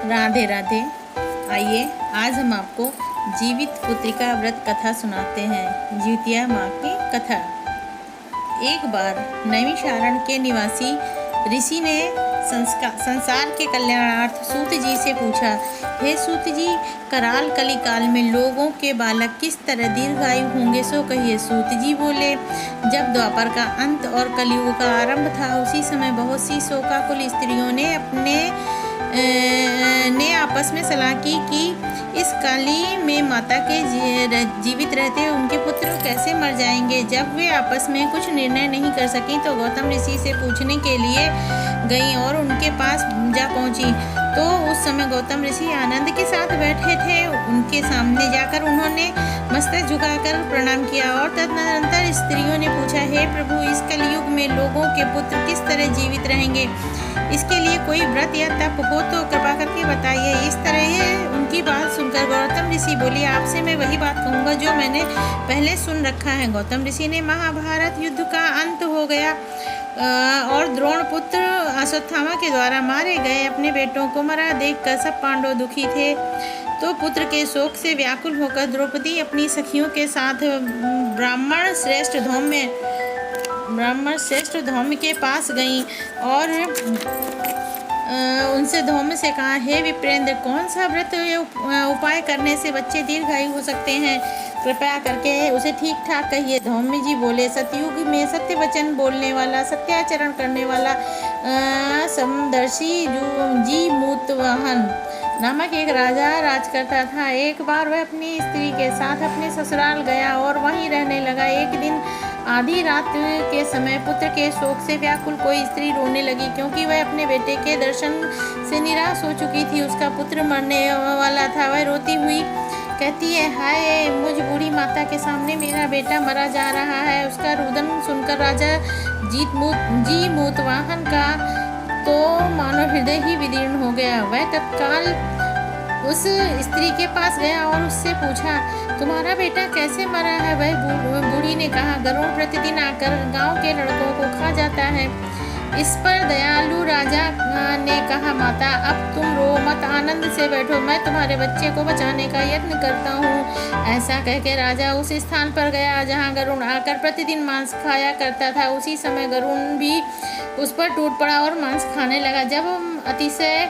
राधे राधे। आइए आज हम आपको जीवित पुत्रिका व्रत कथा सुनाते हैं। जितिया माँ की कथा। एक बार नैमिषारण्य के निवासी ऋषि ने संसार के कल्याणार्थ सूत जी से पूछा, हे सूत जी, कराल कलिकाल में लोगों के बालक किस तरह दीर्घायु होंगे सो कहिए। सूत जी बोले, जब द्वापर का अंत और कलयुग का आरंभ था, उसी समय बहुत सी शोकाकुल स्त्रियों ने आपस में सलाह की कि इस काली में माता के जीवित रहते उनके पुत्र कैसे मर जाएंगे। जब वे आपस में कुछ निर्णय नहीं कर सकी तो गौतम ऋषि से पूछने के लिए गईं और उनके पास जा पहुंची। तो उस समय गौतम ऋषि आनंद के साथ बैठे थे। उनके सामने जाकर उन्होंने मस्तक झुकाकर प्रणाम किया और तदनंतर स्त्रियों ने पूछा, हे प्रभु, इस कलयुग में लोगों के पुत्र किस तरह जीवित रहेंगे, इसके लिए कोई व्रत या तप हो तो कृपा करके बताइए। इस तरह उनकी बात सुनकर गौतम ऋषि बोली, आपसे मैं वही बात कहूँगा जो मैंने पहले सुन रखा है। गौतम ऋषि ने महाभारत युद्ध का अंत हो गया और द्रोण पुत्र अश्वत्थामा के द्वारा मारे गए अपने बेटों को मरा देखकर सब पांडव दुखी थे। तो पुत्र के शोक से व्याकुल होकर द्रौपदी अपनी सखियों के साथ ब्राह्मण श्रेष्ठ धौम्य के पास गईं और उनसे धौम्य से कहा, हे विप्रेंद्र, कौन सा व्रत उपाय करने से बच्चे दीर्घायु हो सकते हैं, कृपया करके उसे ठीक ठाक कहिए। धौम्य जी बोले, सतयुग में सत्य वचन बोलने वाला, सत्याचरण करने वाला समदर्शी जी मूतवाहन नामक एक राजा राज करता था। एक बार वह अपनी स्त्री के साथ अपने ससुराल गया और वहीं रहने लगा। एक दिन आधी रात के समय पुत्र के शोक से व्याकुल कोई स्त्री रोने लगी, क्योंकि वह अपने बेटे के दर्शन से निराश हो चुकी थी। उसका पुत्र मरने वाला था। वह रोती हुई कहती है, हाय, मुझ बूढ़ी माता के सामने मेरा बेटा मरा जा रहा है। उसका रुदन सुनकर राजा जी मूतवाहन का तो मानो हृदय ही विदीर्ण हो गया। वह तत्काल उस स्त्री के पास गया और उससे पूछा, तुम्हारा बेटा कैसे मरा है। वह बूढ़ी ने कहा, गरुड़ प्रतिदिन आकर गांव के लड़कों को खा जाता है। इस पर दयालु राजा ने कहा, माता, अब तुम रो मत, आनंद से बैठो, मैं तुम्हारे बच्चे को बचाने का यत्न करता हूँ। ऐसा कहकर राजा उस स्थान पर गया जहाँ गरुड़ आकर प्रतिदिन मांस खाया करता था। उसी समय गरुड़ भी उस पर टूट पड़ा और मांस खाने लगा। जब अतिशय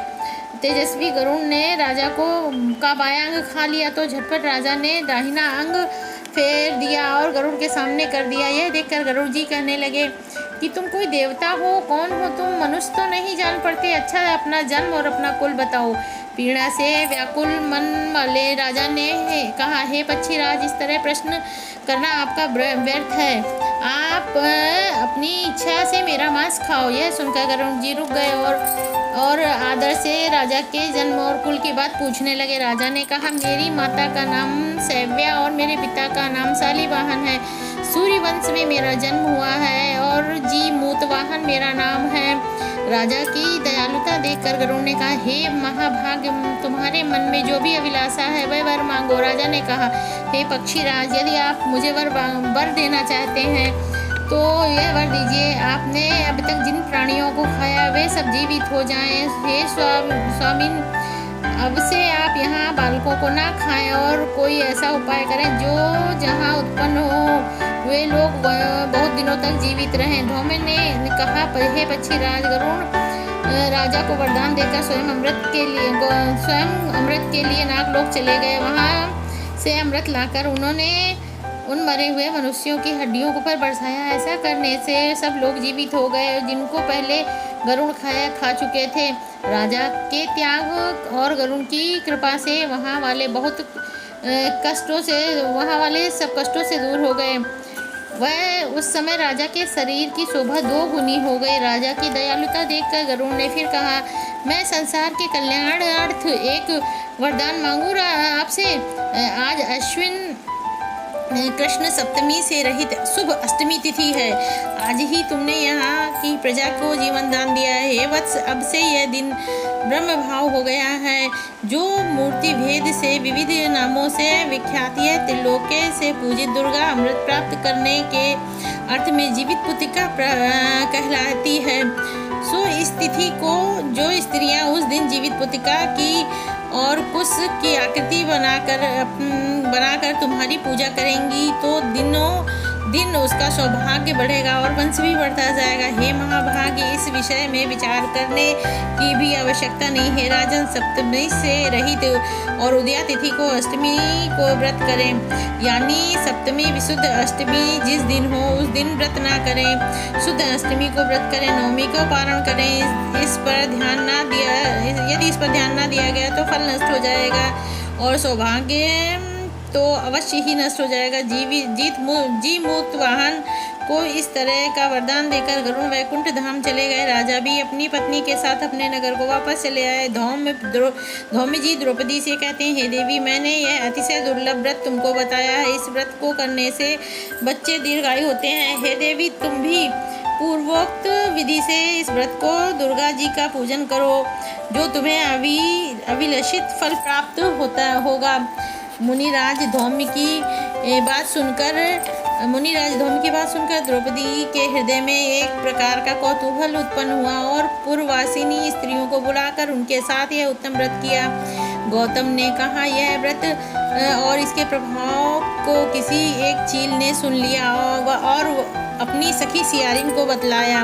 तेजस्वी गरुड़ ने राजा का बायां अंग खा लिया तो झटपट राजा ने दाहिना अंग फेर दिया और गरुड़ के सामने कर दिया। यह देखकर गरुड़ जी कहने लगे कि तुम कोई देवता हो, कौन हो तुम, मनुष्य तो नहीं जान पड़ते। अच्छा, अपना जन्म और अपना कुल बताओ। पीड़ा से व्याकुल मन वाले राजा ने कहा, हे पक्षीराज, इस तरह प्रश्न करना आपका व्यर्थ है। आप अपनी इच्छा से मेरा मांस खाओ। यह सुनकर गरुड़ जी रुक गए और आदर से राजा के जन्म और कुल की बात पूछने लगे। राजा ने कहा, मेरी माता का नाम सैव्या और मेरे पिता का नाम शालिवाहन है। सूर्य वंश में मेरा जन्म हुआ है और जी मूतवाहन मेरा नाम है। राजा की दयालुता देखकर गरुड़ ने कहा, हे महाभाग्य, तुम्हारे मन में जो भी अभिलाषा है वह वर मांगो। राजा ने कहा, हे पक्षीराज, यदि आप मुझे वर देना चाहते हैं तो यह वर दीजिए। आपने अब तक जिन प्राणियों को खाया वे सब जीवित हो जाएं। हे स्वामिन, अब से आप यहाँ बालकों को ना खाएं और कोई ऐसा उपाय करें जो जहाँ उत्पन्न हो वे लोग बहुत दिनों तक जीवित रहें। धौम्य ने कहा, हे पक्षीराज, गरुड़ राजा को वरदान देकर स्वयं अमृत के लिए नागलोक चले गए। वहाँ से अमृत लाकर उन्होंने उन मरे हुए मनुष्यों की हड्डियों पर बरसाया। ऐसा करने से सब लोग जीवित हो गए जिनको पहले गरुड़ खा चुके थे। राजा के त्याग और गरुड़ की कृपा से वहाँ वाले सब कष्टों से दूर हो गए। वह उस समय राजा के शरीर की शोभा 2 गुनी हो गई। राजा की दयालुता देखकर गरुड़ ने फिर कहा, मैं संसार के कल्याणार्थ एक वरदान मांगू आपसे। आज अश्विन कृष्ण सप्तमी से रहित शुभ अष्टमी तिथि है। आज ही तुमने यहाँ की प्रजा को जीवन दान दिया है। हे वत्स, अब से यह दिन ब्रह्म भाव हो गया है। जो मूर्ति भेद से विविध नामों से विख्यात है, त्रिलोके से पूजित दुर्गा अमृत प्राप्त करने के अर्थ में जीवित पुत्रिका कहलाती है। सो इस तिथि को जो स्त्रियां उस दिन जीवित पुत्रिका की और कुश की आकृति बनाकर तुम्हारी पूजा करेंगी तो दिनों दिन उसका सौभाग्य बढ़ेगा और वंश भी बढ़ता जाएगा। हे महाभाग्य, इस विषय में विचार करने की भी आवश्यकता नहीं है। राजन, सप्तमी से रहित और उदया तिथि को अष्टमी को व्रत करें, यानी सप्तमी विशुद्ध अष्टमी जिस दिन हो उस दिन व्रत ना करें, शुद्ध अष्टमी को व्रत करें, नवमी को पारण करें। इस पर ध्यान ना दिया यदि इस पर ध्यान ना दिया गया तो फल नष्ट हो जाएगा और सौभाग्य तो अवश्य ही नष्ट हो जाएगा। जीमूत वाहन को इस तरह का वरदान देकर गरुण वैकुंठ धाम चले गए। राजा भी अपनी पत्नी के साथ अपने नगर को वापस चले आए। धौम्य जी द्रौपदी से कहते हैं, हे देवी, मैंने यह अतिशय दुर्लभ व्रत तुमको बताया है। इस व्रत को करने से बच्चे दीर्घायु होते हैं। हे देवी, तुम भी पूर्वोक्त विधि से इस व्रत को दुर्गा जी का पूजन करो, जो तुम्हें अभिलषित फल प्राप्त होगा। मुनिराज धौम्य की बात सुनकर द्रौपदी के हृदय में एक प्रकार का कौतूहल उत्पन्न हुआ और पूर्ववासिनी स्त्रियों को बुलाकर उनके साथ यह उत्तम व्रत किया। गौतम ने कहा, यह व्रत और इसके प्रभाव को किसी एक चील ने सुन लिया और अपनी सखी सियारिन को बतलाया।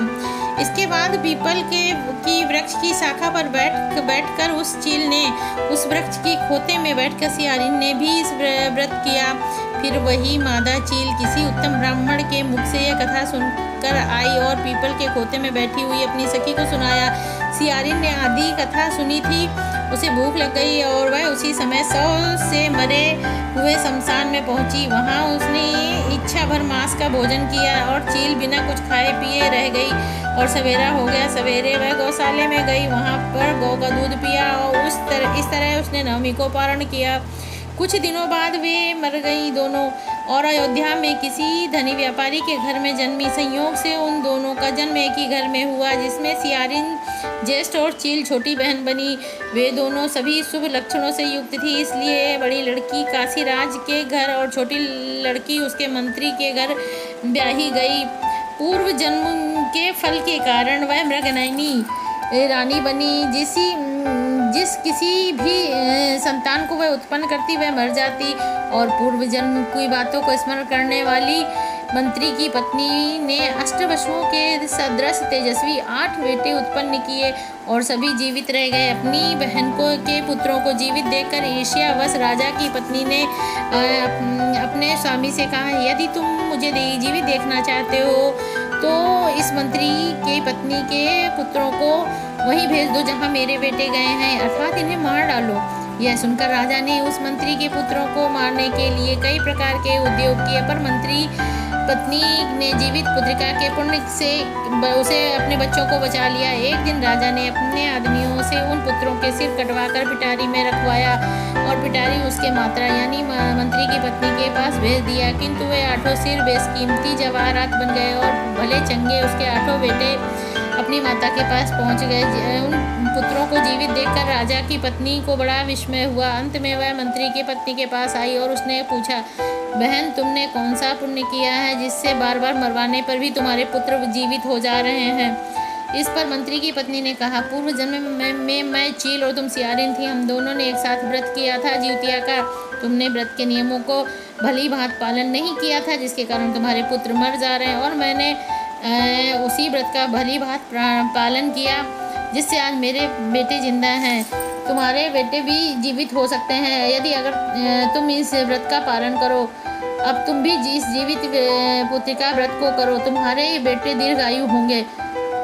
इसके बाद पीपल की वृक्ष की शाखा पर बैठकर उस चील ने उस वृक्ष की खोते में बैठकर सियारिन ने भी इस व्रत किया। फिर वही मादा चील किसी उत्तम ब्राह्मण के मुख से यह कथा सुनकर आई और पीपल के खोते में बैठी हुई अपनी सखी को सुनाया। सियारिन ने आधी कथा सुनी थी, उसे भूख लग गई और वह उसी समय 100 से मरे हुए शमशान में पहुंची। वहां उसने इच्छा भर मांस का भोजन किया और चील बिना कुछ खाए पिए रह गई और सवेरा हो गया। सवेरे वह गौशाले में गई, वहां पर गौ का दूध पिया और इस तरह उसने नवमी को पारण किया। कुछ दिनों बाद वे मर गईं दोनों और अयोध्या में किसी धनी व्यापारी के घर में जन्मी। संयोग से उन दोनों का जन्म एक ही घर में हुआ, जिसमें सियारिन ज्येष्ठ और चील छोटी बहन बनी। वे दोनों सभी शुभ लक्षणों से युक्त थी, इसलिए बड़ी लड़की काशीराज के घर और छोटी लड़की उसके मंत्री के घर ब्याही गई। पूर्व जन्म के फल के कारण वह मृगनयनी रानी बनी। जिस किसी भी संतान को वह उत्पन्न करती वह मर जाती और पूर्व जन्म की बातों को स्मरण करने वाली मंत्री की पत्नी ने अष्टवसुओं के सदृश तेजस्वी 8 बेटे उत्पन्न किए और सभी जीवित रह गए। अपनी बहन के पुत्रों को जीवित देखकर ईर्ष्यावश राजा की पत्नी ने अपने स्वामी से कहा, यदि तुम मुझे जीवित देखना चाहते हो तो इस मंत्री के पत्नी के पुत्रों को वहीं भेज दो जहां मेरे बेटे गए हैं, अर्थात इन्हें मार डालो। यह सुनकर राजा ने उस मंत्री के पुत्रों को मारने के लिए कई प्रकार के उद्योग किए, पर मंत्री पत्नी ने जीवित पुत्रिका के पुण्य से उसे अपने बच्चों को बचा लिया। एक दिन राजा ने अपने आदमियों से उन पुत्रों के सिर कटवाकर पिटारी में रखवाया और पिटारी उसके मात्रा यानी मंत्री की पत्नी के पास भेज दिया, किंतु वे 8 सिर बेशकीमती जवाहरात बन गए और भले चंगे उसके 8 बेटे अपनी माता के पास पहुंच गए। उन पुत्रों को जीवित देखकर राजा की पत्नी को बड़ा विस्मय हुआ। अंत में वह मंत्री की पत्नी के पास आई और उसने पूछा, बहन, तुमने कौन सा पुण्य किया है जिससे बार बार मरवाने पर भी तुम्हारे पुत्र जीवित हो जा रहे हैं? इस पर मंत्री की पत्नी ने कहा, पूर्व जन्म में मैं चील और तुम सियारिन थी। हम दोनों ने एक साथ व्रत किया था जिउतिया का। तुमने व्रत के नियमों को भली भांति पालन नहीं किया था, जिसके कारण तुम्हारे पुत्र मर जा रहे हैं, और मैंने उसी व्रत का भली भांति पालन किया जिससे आज मेरे बेटे जिंदा हैं। तुम्हारे बेटे भी जीवित हो सकते हैं यदि अगर तुम इस व्रत का पालन करो। अब तुम भी इस जीवित पुत्रिका व्रत को करो, तुम्हारे बेटे दीर्घायु होंगे।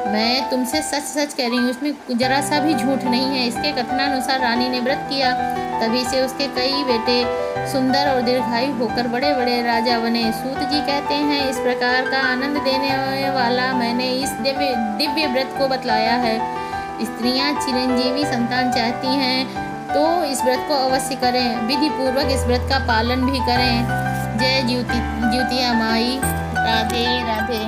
मैं तुमसे सच सच कह रही हूँ, इसमें जरा सा भी झूठ नहीं है। इसके कथनानुसार रानी ने व्रत किया, तभी से उसके कई बेटे सुंदर और दीर्घायु होकर बड़े बड़े राजा बने। सूत जी कहते हैं, इस प्रकार का आनंद देने वाला मैंने इस दिव्य व्रत को बतलाया है। स्त्रियां चिरंजीवी संतान चाहती हैं तो इस व्रत को अवश्य करें, विधि पूर्वक इस व्रत का पालन भी करें। जय ज्योतिया माई। राधे राधे।